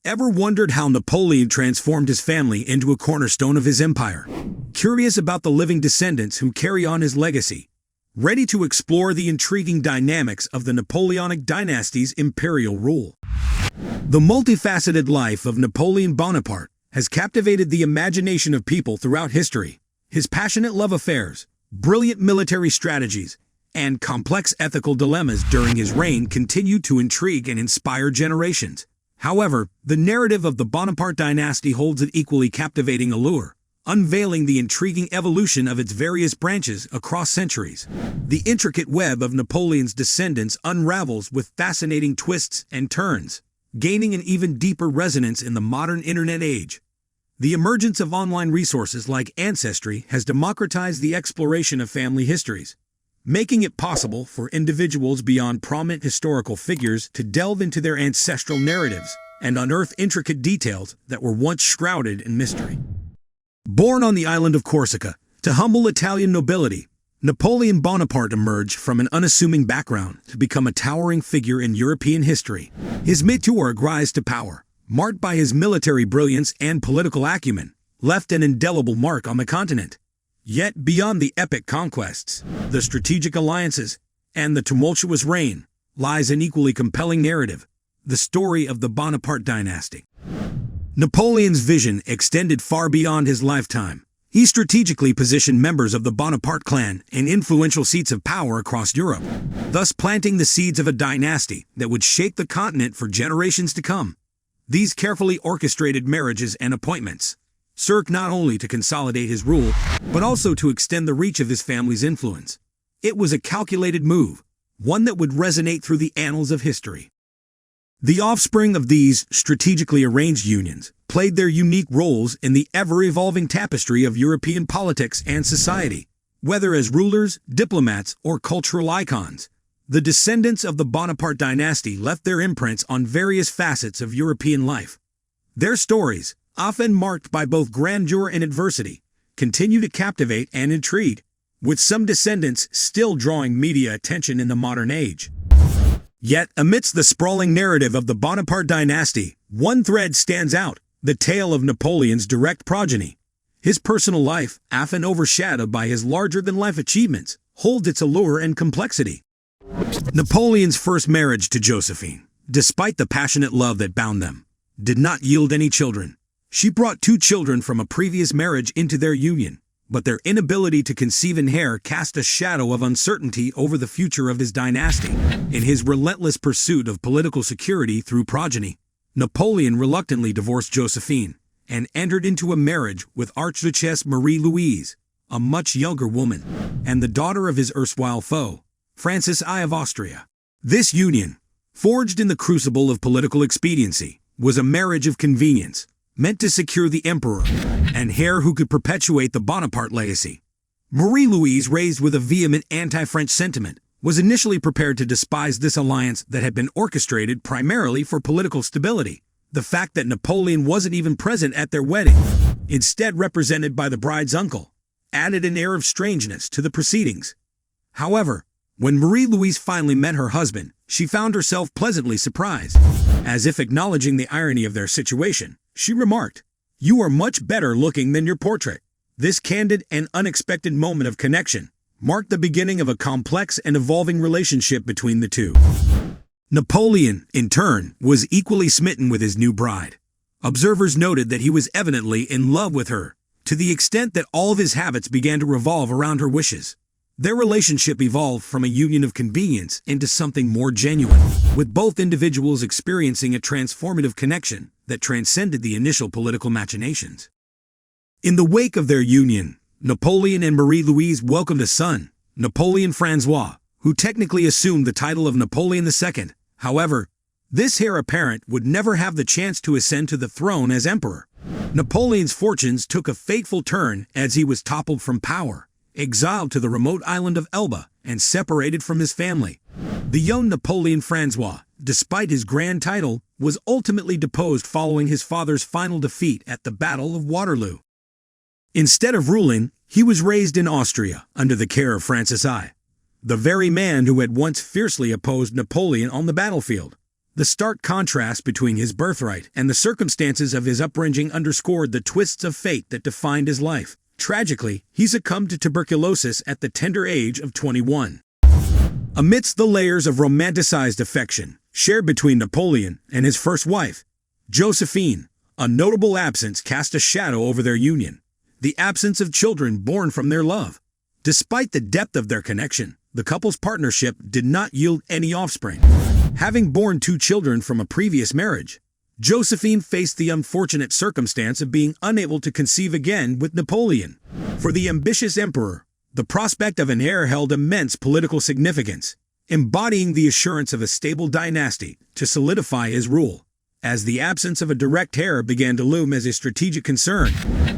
Ever wondered how Napoleon transformed his family into a cornerstone of his empire? Curious about the living descendants who carry on his legacy? Ready to explore the intriguing dynamics of the Napoleonic dynasty's imperial rule? The multifaceted life of Napoleon Bonaparte has captivated the imagination of people throughout history. His passionate love affairs, brilliant military strategies, and complex ethical dilemmas during his reign continue to intrigue and inspire generations. However, the narrative of the Bonaparte dynasty holds an equally captivating allure, unveiling the intriguing evolution of its various branches across centuries. The intricate web of Napoleon's descendants unravels with fascinating twists and turns, gaining an even deeper resonance in the modern internet age. The emergence of online resources like Ancestry has democratized the exploration of family histories, making it possible for individuals beyond prominent historical figures to delve into their ancestral narratives and unearth intricate details that were once shrouded in mystery. Born on the island of Corsica to humble Italian nobility, Napoleon Bonaparte emerged from an unassuming background to become a towering figure in European history. His meteoric rise to power, marked by his military brilliance and political acumen, left an indelible mark on the continent. Yet beyond the epic conquests, the strategic alliances, and the tumultuous reign, lies an equally compelling narrative, the story of the Bonaparte dynasty. Napoleon's vision extended far beyond his lifetime. He strategically positioned members of the Bonaparte clan in influential seats of power across Europe, thus planting the seeds of a dynasty that would shape the continent for generations to come. These carefully orchestrated marriages and appointments served not only to consolidate his rule, but also to extend the reach of his family's influence. It was a calculated move, one that would resonate through the annals of history. The offspring of these strategically arranged unions played their unique roles in the ever-evolving tapestry of European politics and society. Whether as rulers, diplomats, or cultural icons, the descendants of the Bonaparte dynasty left their imprints on various facets of European life. Their stories, often marked by both grandeur and adversity, continue to captivate and intrigue, with some descendants still drawing media attention in the modern age. Yet, amidst the sprawling narrative of the Bonaparte dynasty, one thread stands out: the tale of Napoleon's direct progeny. His personal life, often overshadowed by his larger-than-life achievements, holds its allure and complexity. Napoleon's first marriage to Josephine, despite the passionate love that bound them, did not yield any children. She brought 2 children from a previous marriage into their union, but their inability to conceive an heir cast a shadow of uncertainty over the future of his dynasty. In his relentless pursuit of political security through progeny, Napoleon reluctantly divorced Josephine and entered into a marriage with Archduchess Marie-Louise, a much younger woman, and the daughter of his erstwhile foe, Francis I of Austria. This union, forged in the crucible of political expediency, was a marriage of convenience, meant to secure the emperor and heir who could perpetuate the Bonaparte legacy. Marie-Louise, raised with a vehement anti-French sentiment, was initially prepared to despise this alliance that had been orchestrated primarily for political stability. The fact that Napoleon wasn't even present at their wedding, instead represented by the bride's uncle, added an air of strangeness to the proceedings. However, when Marie-Louise finally met her husband, she found herself pleasantly surprised. As if acknowledging the irony of their situation, she remarked, "You are much better looking than your portrait." This candid and unexpected moment of connection marked the beginning of a complex and evolving relationship between the two. Napoleon, in turn, was equally smitten with his new bride. Observers noted that he was evidently in love with her, to the extent that all of his habits began to revolve around her wishes. Their relationship evolved from a union of convenience into something more genuine, with both individuals experiencing a transformative connection that transcended the initial political machinations. In the wake of their union, Napoleon and Marie-Louise welcomed a son, Napoleon François, who technically assumed the title of Napoleon II. However, this heir apparent would never have the chance to ascend to the throne as emperor. Napoleon's fortunes took a fateful turn as he was toppled from power, exiled to the remote island of Elba, and separated from his family. The young Napoleon François, despite his grand title, was ultimately deposed following his father's final defeat at the Battle of Waterloo. Instead of ruling, he was raised in Austria under the care of Francis I, the very man who had once fiercely opposed Napoleon on the battlefield. The stark contrast between his birthright and the circumstances of his upbringing underscored the twists of fate that defined his life. Tragically, he succumbed to tuberculosis at the tender age of 21. Amidst the layers of romanticized affection shared between Napoleon and his first wife, Josephine, a notable absence cast a shadow over their union: the absence of children born from their love. Despite the depth of their connection, the couple's partnership did not yield any offspring. Having borne 2 children from a previous marriage, Josephine faced the unfortunate circumstance of being unable to conceive again with Napoleon. For the ambitious emperor, the prospect of an heir held immense political significance, embodying the assurance of a stable dynasty to solidify his rule. As the absence of a direct heir began to loom as a strategic concern,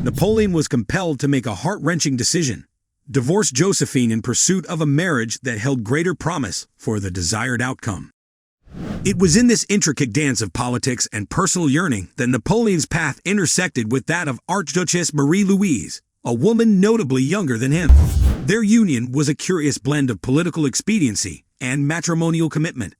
Napoleon was compelled to make a heart-wrenching decision: divorce Josephine in pursuit of a marriage that held greater promise for the desired outcome. It was in this intricate dance of politics and personal yearning that Napoleon's path intersected with that of Archduchess Marie-Louise, a woman notably younger than him. Their union was a curious blend of political expediency and matrimonial commitment.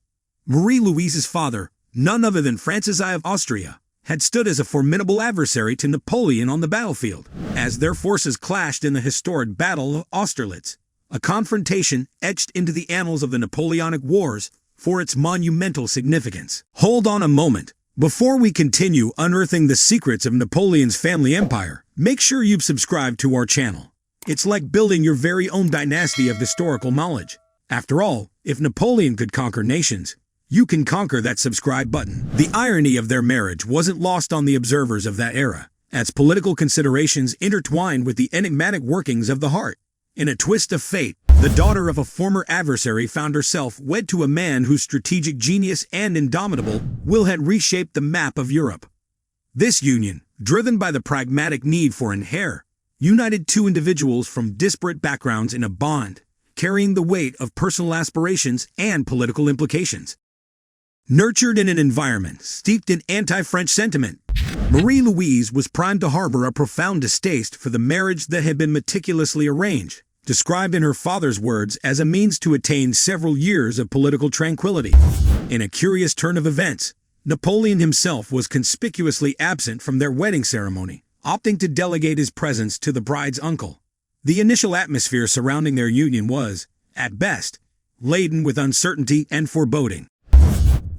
Marie-Louise's father, none other than Francis I of Austria, had stood as a formidable adversary to Napoleon on the battlefield, as their forces clashed in the historic Battle of Austerlitz, a confrontation etched into the annals of the Napoleonic Wars for its monumental significance. Hold on a moment. Before we continue unearthing the secrets of Napoleon's family empire, make sure you've subscribed to our channel. It's like building your very own dynasty of historical knowledge. After all, if Napoleon could conquer nations, you can conquer that subscribe button. The irony of their marriage wasn't lost on the observers of that era, as political considerations intertwined with the enigmatic workings of the heart. In a twist of fate, the daughter of a former adversary found herself wed to a man whose strategic genius and indomitable will had reshaped the map of Europe. This union, driven by the pragmatic need for an heir, united 2 individuals from disparate backgrounds in a bond, carrying the weight of personal aspirations and political implications. Nurtured in an environment steeped in anti-French sentiment, Marie-Louise was primed to harbor a profound distaste for the marriage that had been meticulously arranged, described in her father's words as a means to attain several years of political tranquility. In a curious turn of events, Napoleon himself was conspicuously absent from their wedding ceremony, opting to delegate his presence to the bride's uncle. The initial atmosphere surrounding their union was, at best, laden with uncertainty and foreboding.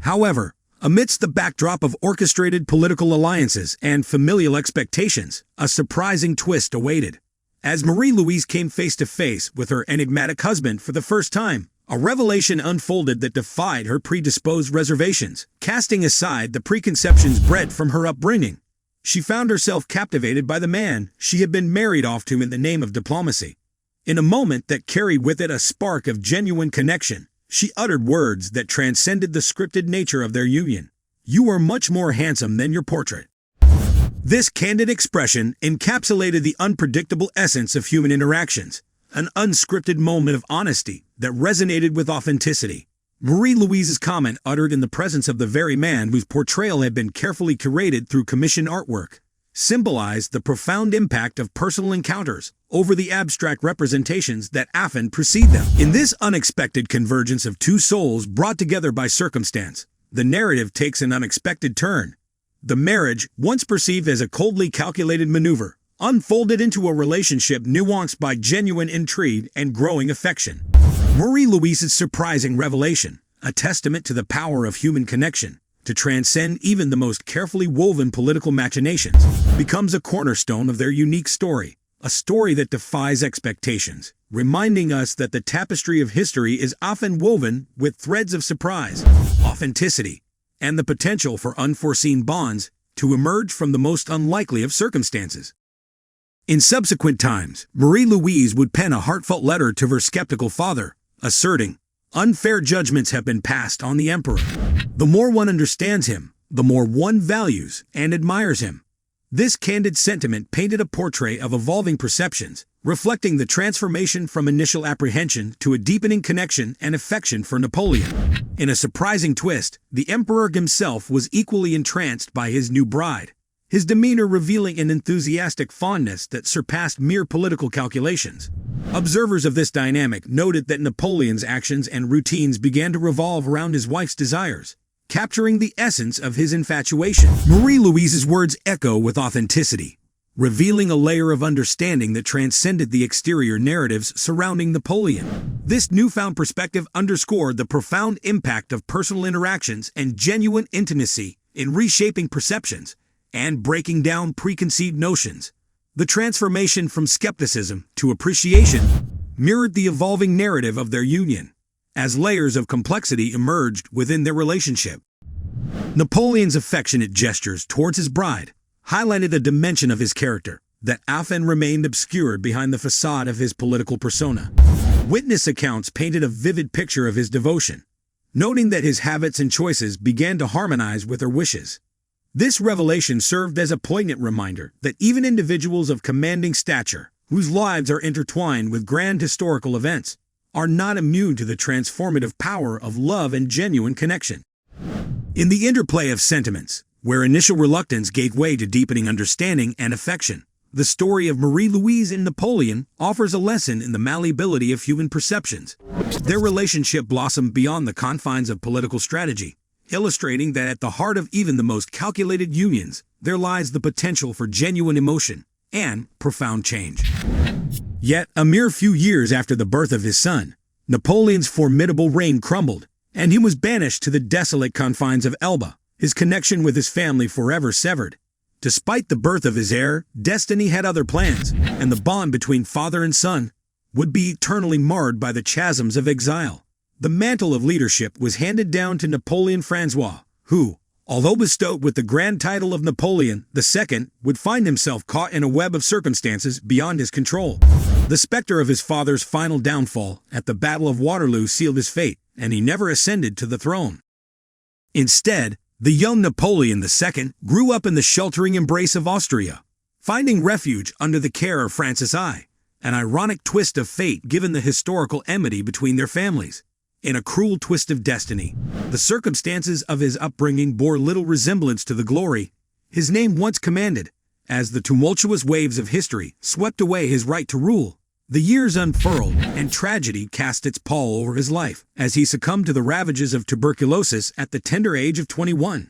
However, amidst the backdrop of orchestrated political alliances and familial expectations, a surprising twist awaited. As Marie-Louise came face to face with her enigmatic husband for the first time, a revelation unfolded that defied her predisposed reservations. Casting aside the preconceptions bred from her upbringing, she found herself captivated by the man she had been married off to in the name of diplomacy. In a moment that carried with it a spark of genuine connection, she uttered words that transcended the scripted nature of their union. "You are much more handsome than your portrait." This candid expression encapsulated the unpredictable essence of human interactions, an unscripted moment of honesty that resonated with authenticity. Marie-Louise's comment, uttered in the presence of the very man whose portrayal had been carefully curated through commissioned artwork, symbolized the profound impact of personal encounters over the abstract representations that often precede them. In this unexpected convergence of 2 souls brought together by circumstance, the narrative takes an unexpected turn. The marriage, once perceived as a coldly calculated maneuver, unfolded into a relationship nuanced by genuine intrigue and growing affection. Marie-Louise's surprising revelation, a testament to the power of human connection to transcend even the most carefully woven political machinations, becomes a cornerstone of their unique story, a story that defies expectations, reminding us that the tapestry of history is often woven with threads of surprise, authenticity, and the potential for unforeseen bonds to emerge from the most unlikely of circumstances. In subsequent times, Marie-Louise would pen a heartfelt letter to her skeptical father, asserting, "Unfair judgments have been passed on the emperor. The more one understands him, the more one values and admires him." This candid sentiment painted a portrait of evolving perceptions, reflecting the transformation from initial apprehension to a deepening connection and affection for Napoleon. In a surprising twist, the emperor himself was equally entranced by his new bride, his demeanor revealing an enthusiastic fondness that surpassed mere political calculations. Observers of this dynamic noted that Napoleon's actions and routines began to revolve around his wife's desires, capturing the essence of his infatuation. Marie-Louise's words echo with authenticity, revealing a layer of understanding that transcended the exterior narratives surrounding Napoleon. This newfound perspective underscored the profound impact of personal interactions and genuine intimacy in reshaping perceptions and breaking down preconceived notions. The transformation from skepticism to appreciation mirrored the evolving narrative of their union, as layers of complexity emerged within their relationship. Napoleon's affectionate gestures towards his bride highlighted a dimension of his character that often remained obscured behind the facade of his political persona. Witness accounts painted a vivid picture of his devotion, noting that his habits and choices began to harmonize with her wishes. This revelation served as a poignant reminder that even individuals of commanding stature, whose lives are intertwined with grand historical events, are not immune to the transformative power of love and genuine connection. In the interplay of sentiments, where initial reluctance gave way to deepening understanding and affection, the story of Marie-Louise and Napoleon offers a lesson in the malleability of human perceptions. Their relationship blossomed beyond the confines of political strategy, illustrating that at the heart of even the most calculated unions, there lies the potential for genuine emotion and profound change. Yet, a mere few years after the birth of his son, Napoleon's formidable reign crumbled, and he was banished to the desolate confines of Elba, his connection with his family forever severed. Despite the birth of his heir, destiny had other plans, and the bond between father and son would be eternally marred by the chasms of exile. The mantle of leadership was handed down to Napoleon François, who, although bestowed with the grand title of Napoleon II, would find himself caught in a web of circumstances beyond his control. The specter of his father's final downfall at the Battle of Waterloo sealed his fate, and he never ascended to the throne. Instead, the young Napoleon II grew up in the sheltering embrace of Austria, finding refuge under the care of Francis I, an ironic twist of fate given the historical enmity between their families. In a cruel twist of destiny, the circumstances of his upbringing bore little resemblance to the glory his name once commanded. As the tumultuous waves of history swept away his right to rule, the years unfurled and tragedy cast its pall over his life as he succumbed to the ravages of tuberculosis at the tender age of 21.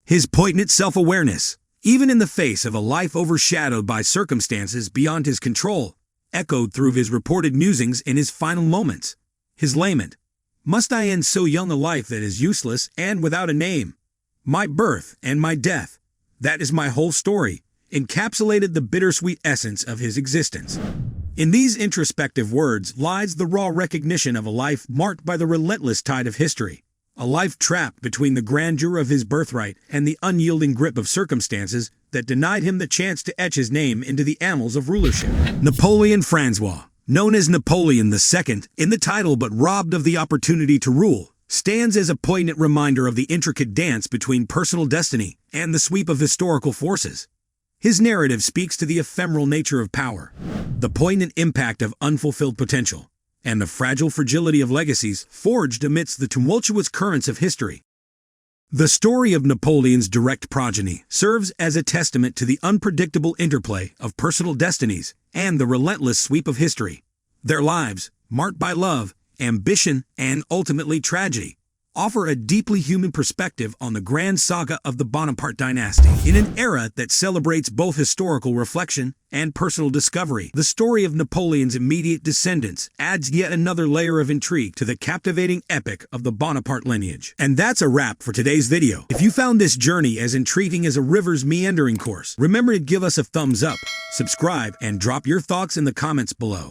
His poignant self-awareness, even in the face of a life overshadowed by circumstances beyond his control, echoed through his reported musings in his final moments. His lament, "Must I end so young a life that is useless and without a name? My birth and my death, that is my whole story," encapsulated the bittersweet essence of his existence. In these introspective words lies the raw recognition of a life marked by the relentless tide of history, a life trapped between the grandeur of his birthright and the unyielding grip of circumstances that denied him the chance to etch his name into the annals of rulership. Napoleon François, known as Napoleon II in the title but robbed of the opportunity to rule, stands as a poignant reminder of the intricate dance between personal destiny and the sweep of historical forces. His narrative speaks to the ephemeral nature of power, the poignant impact of unfulfilled potential, and the fragile fragility of legacies forged amidst the tumultuous currents of history. The story of Napoleon's direct progeny serves as a testament to the unpredictable interplay of personal destinies and the relentless sweep of history. Their lives, marked by love, ambition, and ultimately tragedy, offer a deeply human perspective on the grand saga of the Bonaparte dynasty. In an era that celebrates both historical reflection and personal discovery, the story of Napoleon's immediate descendants adds yet another layer of intrigue to the captivating epic of the Bonaparte lineage. And that's a wrap for today's video. If you found this journey as intriguing as a river's meandering course, remember to give us a thumbs up, subscribe, and drop your thoughts in the comments below.